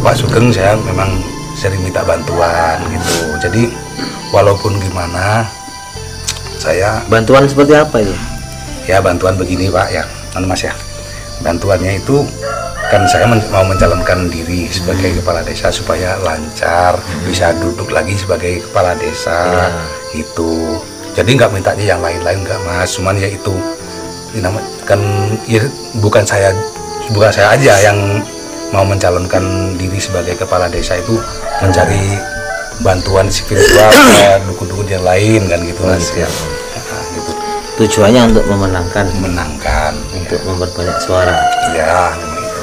Pak Sugeng saya memang sering minta bantuan gitu. Jadi walaupun gimana saya Bantuan seperti apa itu? ya bantuan begini Pak ya, Mas ya. Bantuannya itu kan saya mau mencalonkan diri sebagai kepala desa supaya lancar, bisa duduk lagi sebagai kepala desa gitu. Jadi nggak mintanya yang lain-lain nggak Mas, cuman ya itu kan ya, bukan saya aja yang mau mencalonkan diri sebagai kepala desa, itu mencari bantuan spiritual dukun-dukun yang lain kan gitu Mas ya. Gitu. Tujuannya untuk memenangkan, untuk ya. memperbanyak suara. Ya, memang itu.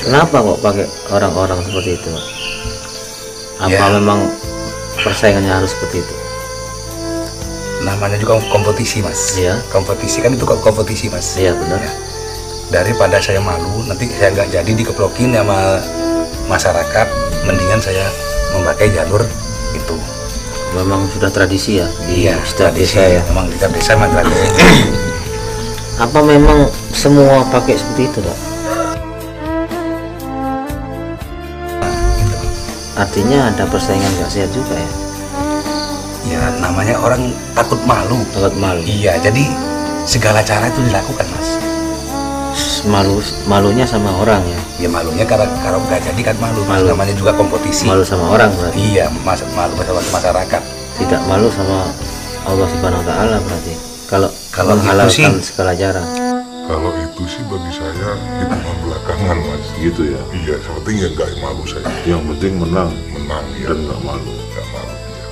Kenapa kok pakai orang-orang seperti itu? Apa Ya. memang persaingannya harus seperti itu? Namanya juga kompetisi Mas. Iya. Kompetisi kan itu kompetisi Mas. Iya benar. Ya. Daripada saya malu, nanti saya nggak jadi dikeplokin sama masyarakat, mendingan saya memakai jalur itu. Memang sudah tradisi ya di Iya, setiap tradisi desa ya. Memang di setiap desa memang tradisi. Apa memang semua pakai seperti itu, Pak? Artinya ada persaingan gak sehat juga ya? Ya namanya orang takut malu. Takut malu. Iya, jadi segala cara itu dilakukan Mas. Malunya sama orang ya? Ya malunya karena kalau nggak jadi kan malu. Malu. Namanya juga kompetisi. Malu sama orang berarti? Iya, malu sama masyarakat. Tidak malu sama Allah Subhanahu Wa Taala berarti? Kalau Kalau menghalalkan itu segala cara. Kalau itu sih bagi saya hitungan belakangan Mas. Gitu ya. Iya, yang penting ya nggak malu saya. Yang penting menang Menang ya. dan nggak malu. Nggak malu. Ya.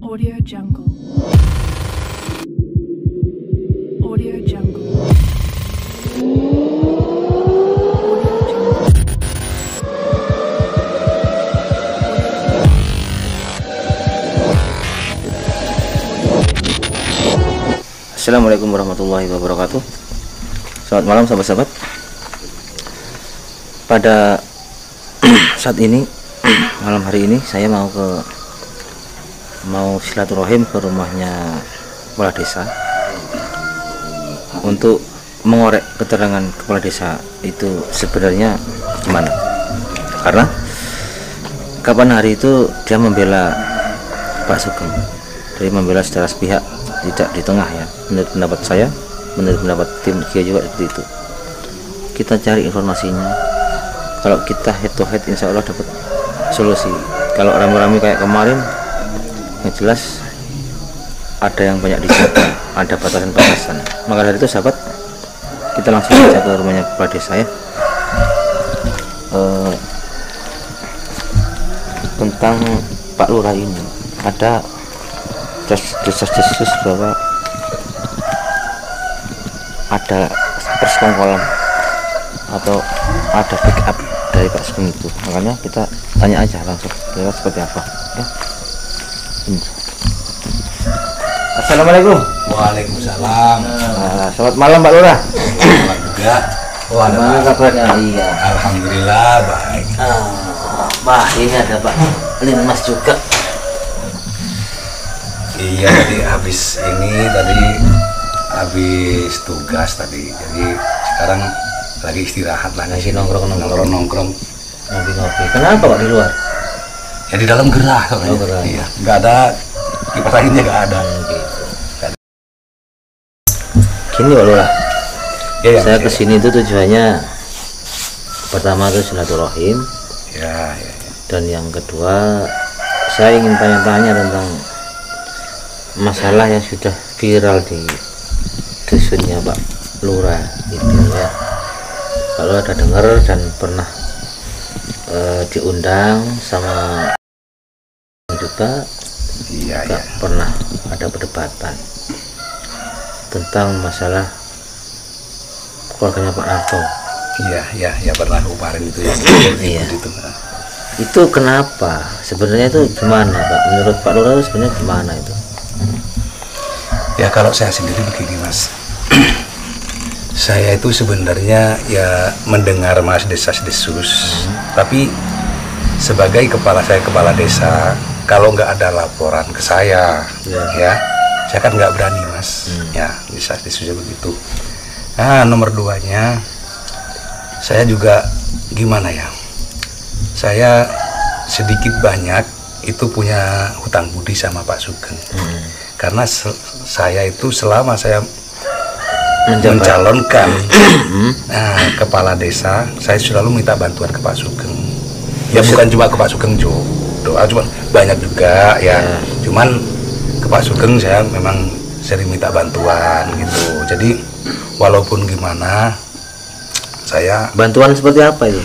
Audio Jungle. Audio Jungle. Audio Jungle. Assalamualaikum warahmatullahi wabarakatuh. Selamat malam sahabat-sahabat. Pada saat ini, malam hari ini saya mau silaturahim ke rumahnya kepala desa untuk mengorek keterangan kepala desa itu sebenarnya gimana. Karena kapan hari itu dia membela Pak Sugeng, jadi membela secara sepihak, tidak di tengah ya. Menurut pendapat saya, menurut pendapat tim dia juga seperti itu. Kita cari informasinya. Kalau kita head to head, insya Allah dapat solusi. Kalau rame-rame kayak kemarin, yang jelas ada yang banyak dijaga, ada batasan-batasan. Maka dari itu sahabat, kita langsung saja ke rumahnya kepala desa ya. Tentang Pak Lurah ini ada desas-desus bahwa ada persekongkolan atau ada backup dari Pak Sugeng itu. Makanya kita tanya aja langsung kira seperti apa ya. Assalamualaikum. Waalaikumsalam. Selamat malam Pak Lurah. Selamat juga. Gimana kabarnya? Iya. Alhamdulillah baik. Wah, ini ada Pak Linmas juga. Iya, jadi habis tugas tadi. Jadi sekarang lagi istirahat lah. Lagi nongkrong-nongkrong. Nongkrong. Ngopi-ngopi. Kenapa Pak di luar? Ya di dalam gerah soalnya. Oh, gerah. Iya, nggak ada kipas anginnya, nggak ada. Gitu. Gini Pak Lurah, Ya, saya kesini itu tujuannya pertama itu silaturahim, Ya. dan yang kedua saya ingin tanya-tanya tentang masalah yang sudah viral di dusunnya Pak Lurah gitu ya. Kalau ada dengar dan pernah diundang sama juga, Iya, nggak pernah ada perdebatan tentang masalah keluarganya Pak Narto. Iya, pernah kemarin itu ya. Iya. Itu. Itu kenapa? Sebenarnya itu gimana Pak? Menurut Pak Lurah itu sebenarnya gimana itu? Ya kalau saya sendiri begini Mas. Saya itu sebenarnya ya mendengar Mas desas-desus, tapi sebagai kepala desa, kalau nggak ada laporan ke saya, ya saya kan nggak berani Mas. Ya desas-desusnya begitu. Nah nomor duanya, saya juga gimana ya? Saya sedikit banyak itu punya hutang budi sama Pak Sugeng, karena saya itu selama saya mencalonkan kepala desa, saya selalu minta bantuan ke Pak Sugeng. Ya bukan cuma ke Pak Sugeng doa, cuma banyak juga ya. Cuman ke Pak Sugeng saya memang sering minta bantuan gitu. Jadi walaupun gimana, saya Bantuan seperti apa itu?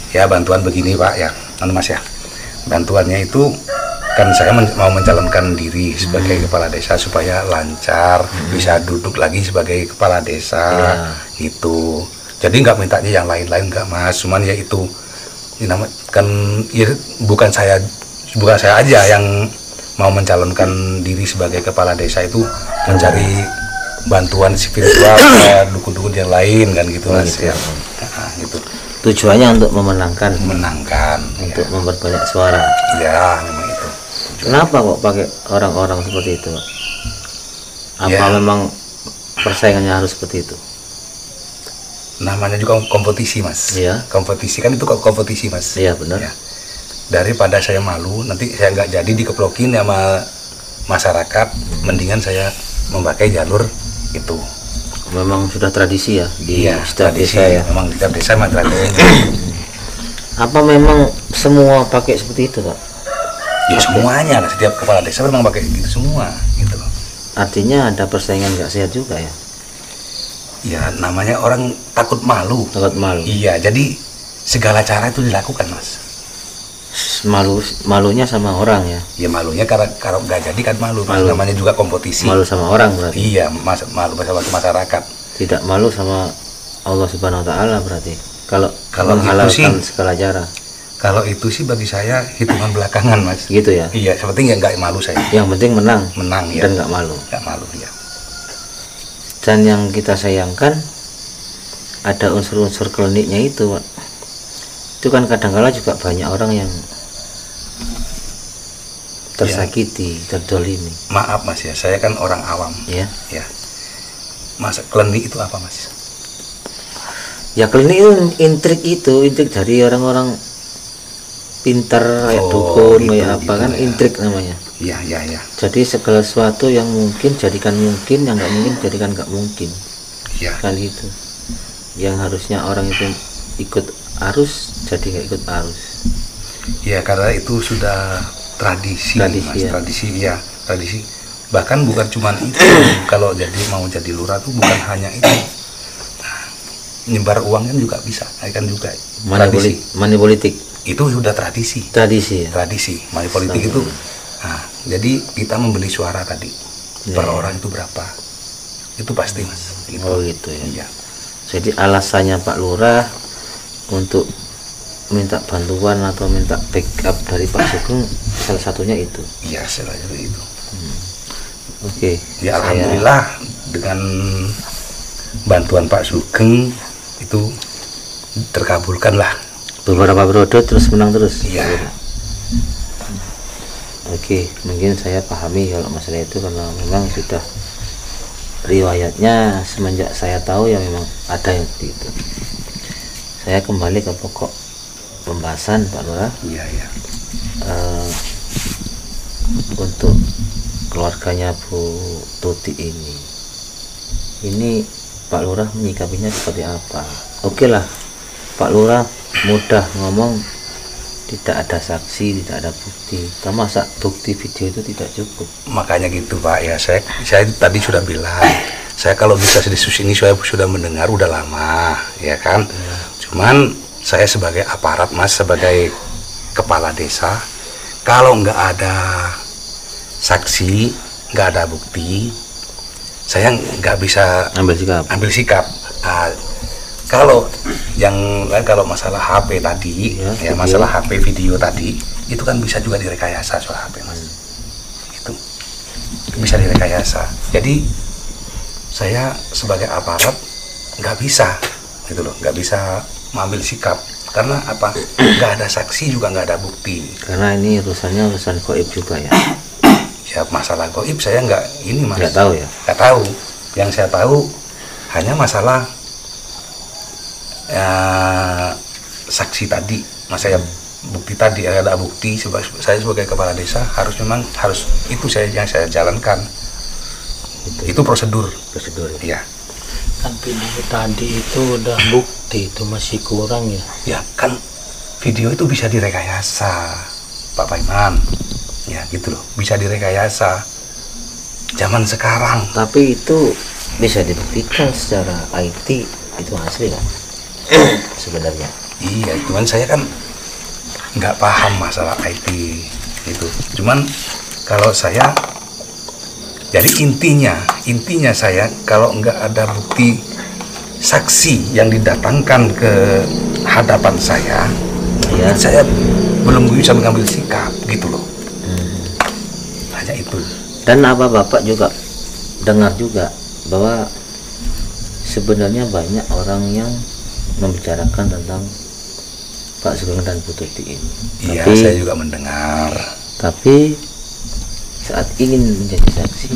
ya bantuan begini Pak ya, Mas ya. Bantuannya itu kan saya mau mencalonkan diri sebagai kepala desa supaya lancar, bisa duduk lagi sebagai kepala desa gitu. Jadi nggak mintanya yang lain-lain nggak Mas, cuman ya itu kan ya, bukan saya aja yang mau mencalonkan diri sebagai kepala desa, itu mencari bantuan spiritual ke dukun-dukun yang lain kan gitu Mas gitu. ya. Nah, gitu. Tujuannya untuk memenangkan, untuk ya. memperbanyak suara. Ya memang itu. Kenapa kok pakai orang-orang seperti itu? Apa memang persaingannya harus seperti itu? Namanya juga kompetisi Mas. Iya. Kompetisi kan itu kompetisi Mas. Iya benar. Ya. Daripada saya malu nanti saya nggak jadi dikeplokin sama masyarakat, mendingan saya memakai jalur itu. Memang sudah tradisi ya di setiap tradisi, desa ya. Memang setiap desa memang tradisi. Apa memang semua pakai seperti itu Pak? Ya semuanya lah, setiap kepala desa memang pakai gitu semua gitu loh. Artinya ada persaingan nggak sehat juga ya? Ya namanya orang takut malu. Takut malu. Iya, jadi segala cara itu dilakukan Mas. Malunya sama orang ya? Ya malunya karena kalau nggak jadi kan malu. Mas. Namanya juga kompetisi. Malu sama orang berarti? Iya, malu sama masyarakat. Tidak malu sama Allah Subhanahu Wa Taala berarti? Kalau menghalalkan segala cara. Kalau itu sih bagi saya hitungan belakangan Mas. Gitu ya? Iya, sepertinya nggak malu saya. Yang penting menang Ya. dan nggak malu. Nggak malu ya. Dan yang kita sayangkan ada unsur-unsur kliniknya itu Pak. Itu kan kadang-kala juga banyak orang yang tersakiti, terdolimi. Maaf Mas ya, saya kan orang awam. Ya. Ya. Mas, klinik itu apa Mas? Ya klinik itu intrik dari orang-orang pintar kayak dukun gitu, kayak apa kan ya. intrik namanya. Iya. Jadi segala sesuatu yang mungkin jadikan mungkin, yang nggak mungkin jadikan nggak mungkin. Iya. Kan itu. Yang harusnya orang itu ikut arus jadi nggak ikut arus. Ya karena itu sudah tradisi Mas. Ya. Tradisi. Bahkan bukan cuma itu. Kalau mau jadi lurah tuh bukan hanya itu. Nah, nyebar uang kan juga bisa, kan juga Money politik. Itu sudah tradisi Ya. money politik itu. Nah, jadi kita membeli suara tadi per orang itu berapa, itu pasti Mas gitu. Oh gitu ya. Iya. Jadi alasannya Pak Lurah untuk minta bantuan atau minta backup dari Pak Sugeng salah satunya itu. Iya, selalu itu. Oke. Ya alhamdulillah dengan bantuan Pak Sugeng itu terkabulkan lah. Beberapa periode terus menang terus. Iya. Oke, mungkin saya pahami kalau masalah itu karena memang sudah riwayatnya semenjak saya tahu ya memang ada yang seperti itu. Saya kembali ke pokok pembahasan Pak Lurah. Iya, iya. Untuk keluarganya Bu Tuti ini Pak Lurah menyikapinya seperti apa? Oke lah, Pak Lurah mudah ngomong, tidak ada saksi, tidak ada bukti. Masa bukti video itu tidak cukup? Makanya gitu Pak ya, saya tadi sudah bilang, saya kalau bisa diskusi ini saya sudah mendengar udah lama, ya kan. Cuman saya sebagai aparat Mas, sebagai kepala desa, kalau nggak ada saksi, nggak ada bukti, saya nggak bisa ambil sikap. Nah, kalau yang lain, kalau masalah HP tadi, ya masalah HP video tadi, itu kan bisa juga direkayasa soal HP Mas. Itu bisa direkayasa. Jadi saya sebagai aparat nggak bisa, gitu loh, nggak bisa mengambil sikap. Karena apa? Nggak ada saksi juga nggak ada bukti. Karena ini urusannya urusan gaib juga ya. Ya masalah gaib saya nggak ini Mas. Nggak tahu ya. Nggak tahu. Yang saya tahu hanya masalah saksi tadi, Mas, saya bukti tadi, ada bukti. Saya sebagai kepala desa harus itu yang saya jalankan. Itu prosedur ya. Kan video tadi itu udah bukti, itu masih kurang ya. Ya kan video itu bisa direkayasa Pak Paiman, ya gitu loh, bisa direkayasa zaman sekarang. Tapi itu bisa dibuktikan secara IT, itu asli kan sebenarnya. Iya, cuman saya kan nggak paham masalah IT itu. Cuman kalau saya, jadi intinya saya kalau nggak ada bukti saksi yang didatangkan ke hadapan saya, Ya. saya belum bisa mengambil sikap, gitu loh. Hanya itu. Dan apa Bapak juga dengar juga bahwa sebenarnya banyak orang yang membicarakan tentang Pak Sugeng dan Bu Tuti ini. Iya, saya juga mendengar. Tapi saat ingin menjadi saksi,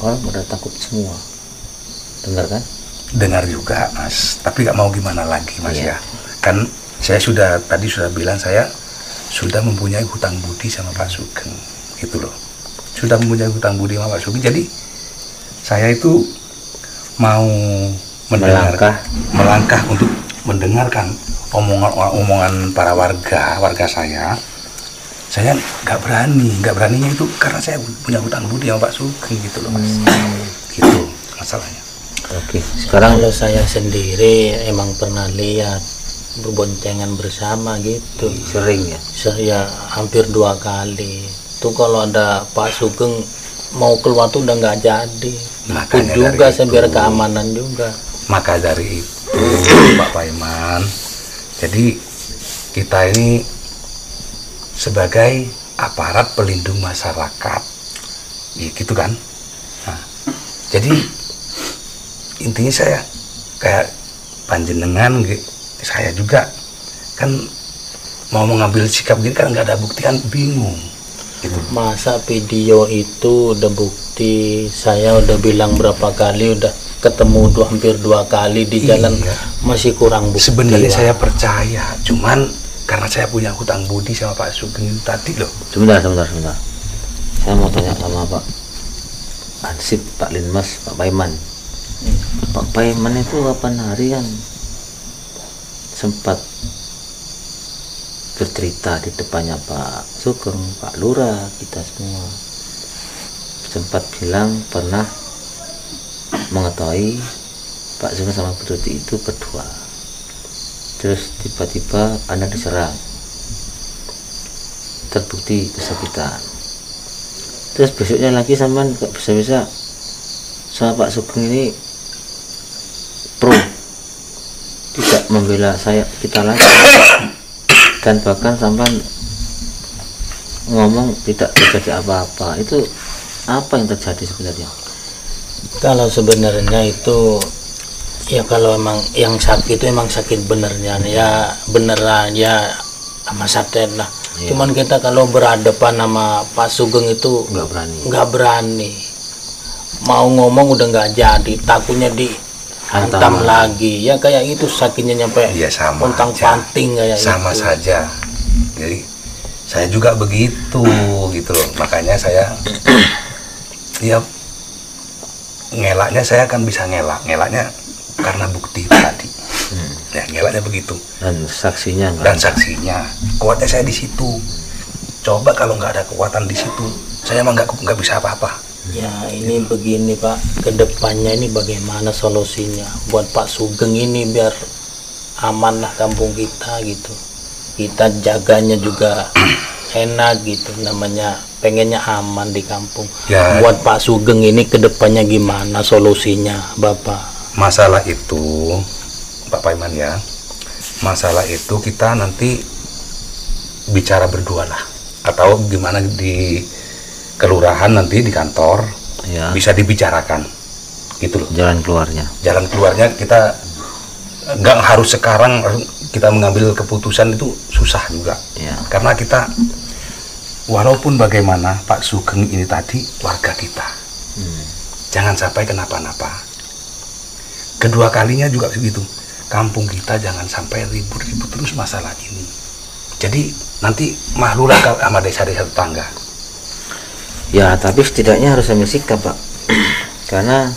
orang pada takut semua. Dengar kan? Dengar juga Mas, tapi nggak mau gimana lagi Mas. Iya. Ya kan saya tadi sudah bilang, saya sudah mempunyai hutang budi sama Pak Sugeng, gitu loh. Sudah mempunyai hutang budi sama Pak Sugeng, jadi saya itu mau melangkah untuk mendengarkan omongan para warga saya nggak beraninya itu karena saya punya hutang budi sama Pak Sugeng, gitu loh Mas. Gitu masalahnya. Oke, sekarang Kalau saya sendiri emang pernah lihat berboncengan bersama gitu. sering ya. Saya hampir 2 kali. Tuh kalau ada Pak Sugeng mau keluar tuh udah nggak jadi. Makanya Itu juga dari saya itu. biar keamanan juga. Maka dari itu Pak Paiman, jadi kita ini sebagai aparat pelindung masyarakat, ya, gitu kan. Nah, jadi intinya saya kayak panjenengan, saya juga kan mau mengambil sikap gini kan nggak ada bukti, kan bingung. Gitu. Masa video itu udah bukti, saya udah bilang berapa kali, udah ketemu hampir 2 kali di jalan, Iya. masih kurang bukti. Sebenarnya Pak. saya percaya, cuman karena saya punya hutang budi sama Pak Sugeng itu tadi loh. Sebentar. Saya mau tanya sama Pak Hansip, Pak Linmas, Pak Paiman. Pak Paiman itu kapan hari kan sempat bercerita di depannya Pak Sugeng, Pak Lurah, kita semua sempat bilang pernah mengetahui Pak Sugeng sama Bu Tuti itu berdua. Terus tiba-tiba Anda diserang, terbukti kesakitan. Terus besoknya lagi sampean nggak bisa sama Pak Sugeng ini pro, tidak membela kita lagi, dan bahkan sampean ngomong tidak terjadi apa-apa. Itu apa yang terjadi sebenarnya? Kalau sebenarnya itu ya, kalau emang yang sakit itu emang sakit benernya ya, beneran ya sama sakit lah. Cuman kita kalau berhadapan sama Pak Sugeng itu nggak berani. Mau ngomong udah nggak jadi, takutnya dihantam lagi. Ya kayak itu sakitnya nyampe Ya sama pontang aja. panting kayak Sama itu. saja. Jadi saya juga begitu gitu loh. Makanya saya ya ngelaknya saya akan bisa ngelaknya karena bukti tadi. Ya ngelaknya begitu. Dan saksinya nggak Dan saksinya kuatnya saya di situ. Coba kalau nggak ada kekuatan di situ, saya mah nggak bisa apa-apa. Ya ini begini Pak, kedepannya ini bagaimana solusinya buat Pak Sugeng ini biar aman lah kampung kita gitu. Kita jaganya juga enak gitu, namanya pengennya aman di kampung. Ya. Buat Pak Sugeng ini kedepannya gimana solusinya Bapak? Masalah itu Pak Paiman ya, masalah itu kita nanti bicara berdua lah, atau gimana di kelurahan nanti di kantor ya, bisa dibicarakan gitu loh. jalan keluarnya. Jalan keluarnya kita nggak harus sekarang kita mengambil keputusan, itu susah juga Ya. karena kita walaupun bagaimana Pak Sugeng ini tadi warga kita, jangan sampai kenapa-napa. Kedua kalinya juga begitu, kampung kita jangan sampai ribut-ribut terus masalah ini. Jadi nanti malulah sama desa-desa tetangga. Ya, tapi setidaknya harus ambil sikap, Pak. Karena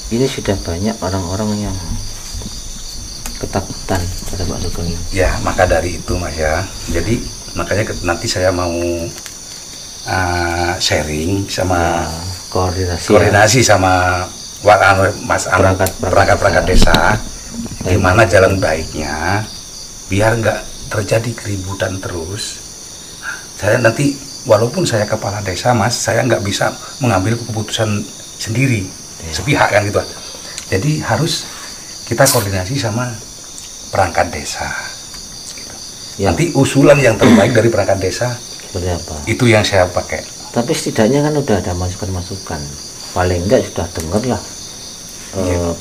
ini sudah banyak orang-orang yang ketakutan pada Pak Sugeng ini. Ya, maka dari itu Mas ya. Jadi makanya nanti saya mau sharing sama Koordinasi sama Mas perangkat desa, gimana jalan baiknya biar nggak terjadi keributan terus. Saya nanti walaupun saya kepala desa Mas, saya nggak bisa mengambil keputusan sendiri, sepihak kan gitu. Jadi harus kita koordinasi sama perangkat desa. ya. Nanti usulan yang terbaik dari perangkat desa Seperti apa? itu yang saya pakai. Tapi setidaknya kan udah ada masukan-masukan. Paling enggak sudah dengar lah.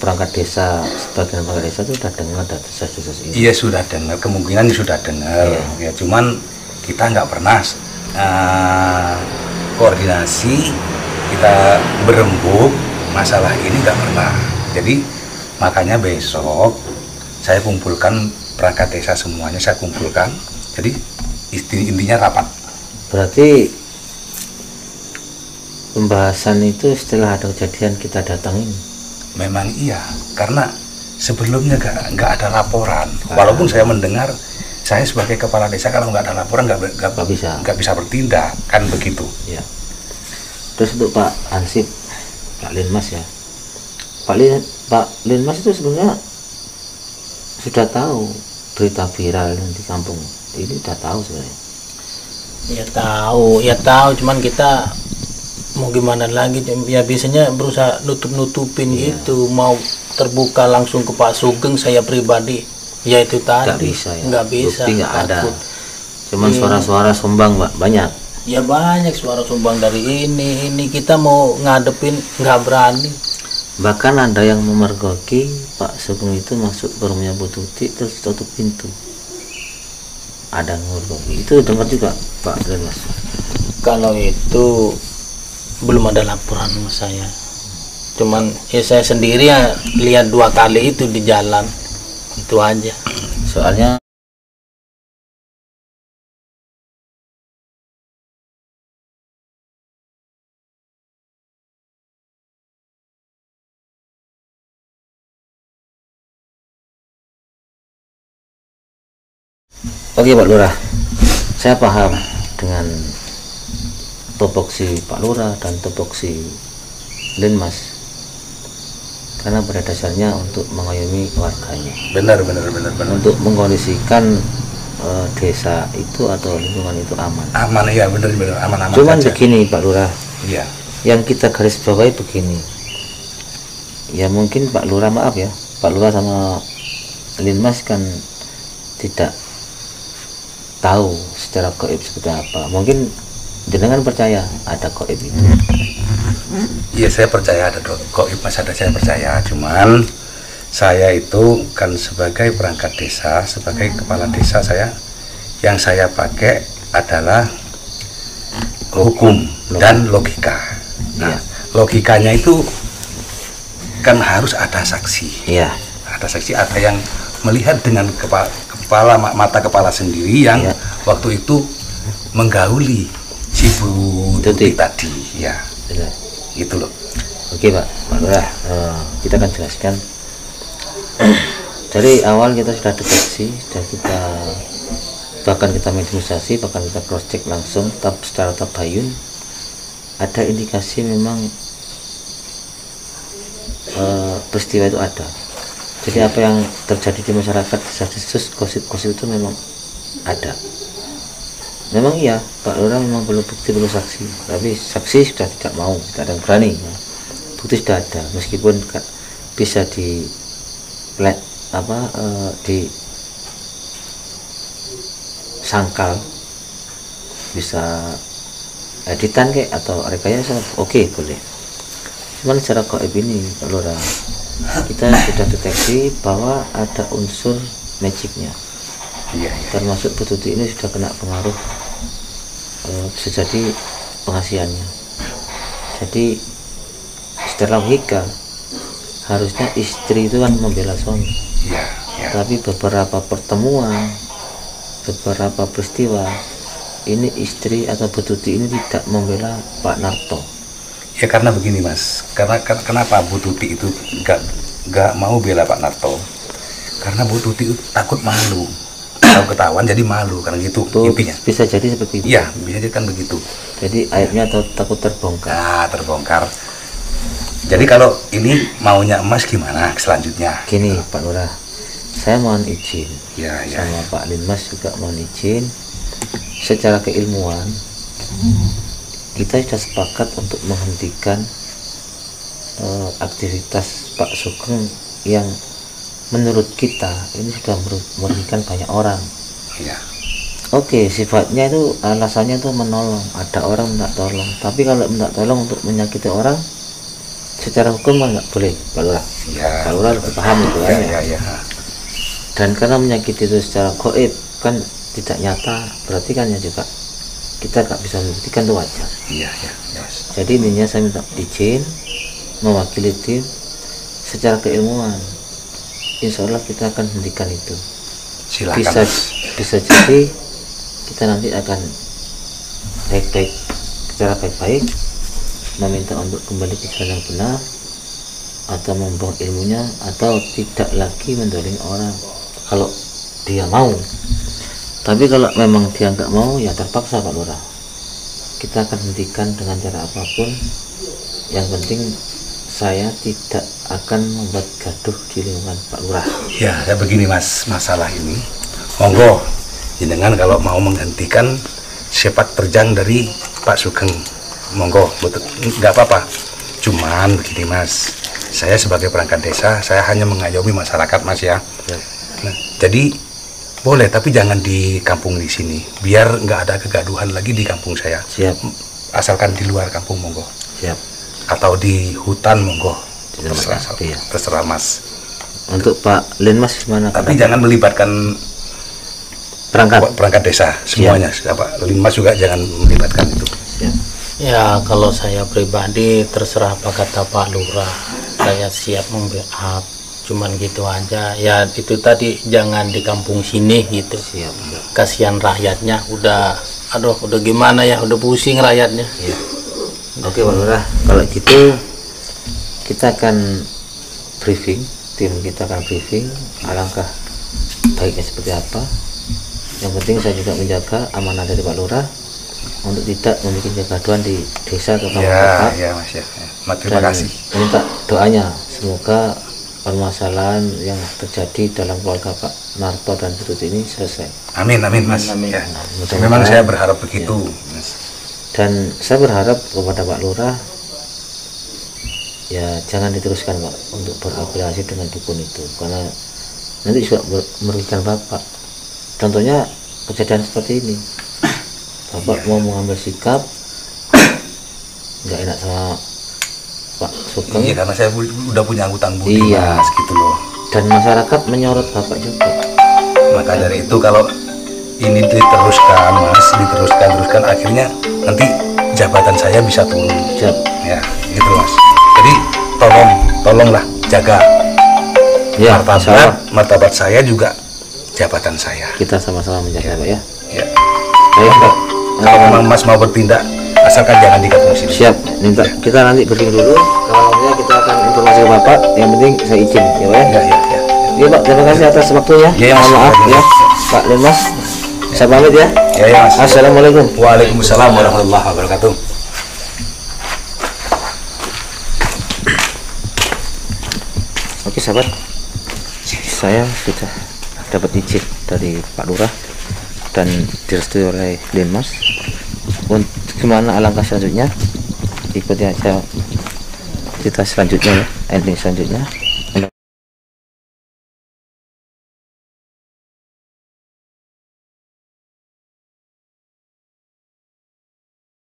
Perangkat desa, sebagian perangkat desa itu sudah dengar dari desas-desus ini. Iya sudah dengar, kemungkinan sudah dengar. Ya cuman kita nggak pernah koordinasi, kita berembuk masalah ini nggak pernah. Jadi makanya besok saya kumpulkan perangkat desa semuanya, saya kumpulkan. Jadi intinya rapat. Berarti pembahasan itu setelah ada kejadian kita datangin. Memang iya, karena sebelumnya nggak ada laporan. Walaupun saya mendengar, saya sebagai kepala desa kalau nggak ada laporan nggak bisa bertindak, kan begitu. Ya. Terus untuk Pak Ansip, Pak Linmas ya. Pak Linmas itu sebenarnya sudah tahu berita viral di kampung ini, sudah tahu sebenarnya. Ya tahu, cuman kita mau gimana lagi, ya biasanya berusaha nutup-nutupin gitu. Mau terbuka langsung ke Pak Sugeng, saya pribadi ya itu tadi Nggak bisa ya. nggak bisa, Bukti nggak ada. takut. Cuman suara-suara sumbang, Pak, banyak. Ya banyak suara sumbang dari ini kita mau ngadepin nggak berani. Bahkan ada yang memergoki Pak Sugeng itu masuk ke rumahnya Bu Tuti terus tutup pintu. Ada yang memergoki. Itu dengar juga Pak Linmas. Kalau itu belum ada laporan sama saya. Cuman ya saya sendiri ya lihat 2 kali itu di jalan. Itu aja. Soalnya oke Pak Lurah, saya paham dengan topoksi Pak Lurah dan topoksi Linmas, karena pada dasarnya untuk mengayomi warganya, Benar. untuk mengkondisikan desa itu atau lingkungan itu aman. Aman ya, benar aman Cuman saja. begini Pak Lurah, Iya. yang kita garis bawahi begini, ya mungkin Pak Lurah, maaf ya, Pak Lurah sama Linmas kan tidak tahu secara gaib seperti apa. Mungkin jenengan percaya ada gaib itu. Iya saya percaya ada gaib Mas, ada, saya percaya. Cuman saya itu kan sebagai perangkat desa, sebagai kepala desa, saya yang saya pakai adalah hukum dan logika. Nah, Iya. logikanya itu kan harus ada saksi. Iya. Ada saksi, ada yang melihat dengan mata kepala sendiri yang Iya. waktu itu menggauli si Bu Tuti tadi. Ya, Benar. gitu loh. Oke Pak Lurah, kita akan jelaskan. Dari awal kita sudah deteksi dan bahkan kita mediumisasi, bahkan kita cross check langsung secara tabayun, ada indikasi memang peristiwa itu ada. Jadi apa yang terjadi di masyarakat, desas-desus, gosip-gosip itu memang ada. Memang iya, Pak Lurah memang perlu bukti, perlu saksi. Tapi saksi sudah tidak mau, tidak ada yang berani. Ya. Bukti sudah ada, meskipun bisa di di sangkal, bisa editan kayak atau rekayasa, oke, boleh. Cuman secara gaib ini, Pak Lurah, kita sudah deteksi bahwa ada unsur magicnya. Iya, iya. Termasuk Bu Tuti ini sudah kena pengaruh, bisa jadi pengasihannya. Jadi secara logika harusnya istri itu kan membela suami, Iya, iya. tapi beberapa pertemuan, beberapa peristiwa ini istri atau Bu Tuti ini tidak membela Pak Narto. Ya karena begini Mas, kenapa Bu Tuti itu nggak mau bela Pak Narto? Karena Bu Tuti itu takut malu, kalau ketahuan jadi malu, karena gitu Itu intinya. bisa jadi seperti itu. Iya, bisa jadi kan begitu. Jadi aibnya atau takut terbongkar. Nah, terbongkar. Jadi kalau ini maunya Mas gimana selanjutnya? Gini Pak Lurah, saya mohon izin, Ya, ya. sama Pak Linmas juga mohon izin. Secara keilmuan kita sudah sepakat untuk menghentikan aktivitas Pak Sugeng yang menurut kita ini sudah merugikan banyak orang. Iya. Oke, sifatnya itu alasannya itu menolong, ada orang minta tolong, tapi kalau minta tolong untuk menyakiti orang secara hukum kan nggak boleh, Pak Lurah. Iya. Pak Lurah lebih paham itu kan Ya, ya. ya, ya. Dan karena menyakiti itu secara gaib kan tidak nyata, berarti kan ya juga kita nggak bisa membuktikan, itu wajar. Iya, ya, Mas. Jadi intinya saya minta izin mewakili tim secara keilmuan. Insya Allah kita akan hentikan itu. Silakan. Bisa jadi kita nanti akan baik-baik, secara baik-baik meminta untuk kembali ke jalan yang benar, atau membuang ilmunya, atau tidak lagi mendolimi orang kalau dia mau. Tapi kalau memang dia nggak mau, ya terpaksa Pak Lurah, kita akan hentikan dengan cara apapun. Yang penting saya tidak akan membuat gaduh di lingkungan Pak Lurah. Ya, ya begini Mas, masalah ini. Monggo, jenengan kalau mau menghentikan sepak terjang dari Pak Sugeng, monggo, betul, nggak apa-apa. Cuman begini Mas, saya sebagai perangkat desa, saya hanya mengayomi masyarakat Mas ya. Ya. Nah, jadi boleh, tapi jangan di kampung di sini, biar nggak ada kegaduhan lagi di kampung saya. Siap, Asalkan di luar kampung monggo, siap. atau di hutan monggo, Di tempat terserah, sepi ya. terserah Mas. Untuk Pak Linmas gimana? Tapi jangan melibatkan perangkat desa semuanya. Apa, Linmas juga jangan melibatkan itu. Siap. Ya kalau saya pribadi terserah apa kata Pak Lurah, saya siap membackup, cuman gitu aja ya. Itu tadi jangan di kampung sini gitu, Siap. kasihan rakyatnya. Udah gimana ya, udah pusing rakyatnya. Ya. Oke Pak Lurah, kalau gitu kita akan briefing, tim kita akan briefing alangkah baiknya seperti apa. Yang penting saya juga menjaga amanah dari Pak Lurah untuk tidak membuat kegaduhan di desa atau kampung Bapak. Ya Mas ya. Terima Dan kasih. minta doanya semoga permasalahan yang terjadi dalam keluarga Pak Narto dan Bu Tuti ini selesai. Amin amin Mas. Amin. Ya. Mudah-mudahan- Memang saya berharap begitu. Mas. Dan saya berharap kepada Pak Lurah, ya jangan diteruskan Pak untuk berafiliasi dengan dukun itu, karena nanti juga merugikan Bapak. Contohnya kejadian seperti ini, Bapak mau mengambil sikap nggak enak sama Pak Sugeng, Iya, karena saya udah punya hutang budi Iya. Mas, gitu loh. dan masyarakat menyorot Bapak juga. Maka dari itu kalau ini diteruskan mas, diteruskan akhirnya nanti jabatan saya bisa turun. Siap. Ya gitu mas. Jadi tolonglah jaga Ya, insyaallah martabat saya juga jabatan saya. kita sama-sama menjaga Pak ya. Ya. Baik Pak. Kalau memang mas mau bertindak, asalkan jangan digabung sini. Siap. Kita nanti briefing dulu. Kalau kita akan informasi ke Bapak. Yang penting saya izin ya Pak ya. Ya. Iya Pak, terima kasih atas waktunya. Ya, Mas. Mohon maaf ya Pak dan Mas. Saya pamit ya. Ya mas. Assalamualaikum. Waalaikumsalam warahmatullahi wabarakatuh. Oke sahabat, saya sudah dapat izin dari Pak Lurah dan direstui oleh Denmas. Untuk gimana alangkah selanjutnya, ikuti aja cerita selanjutnya ya, ending selanjutnya.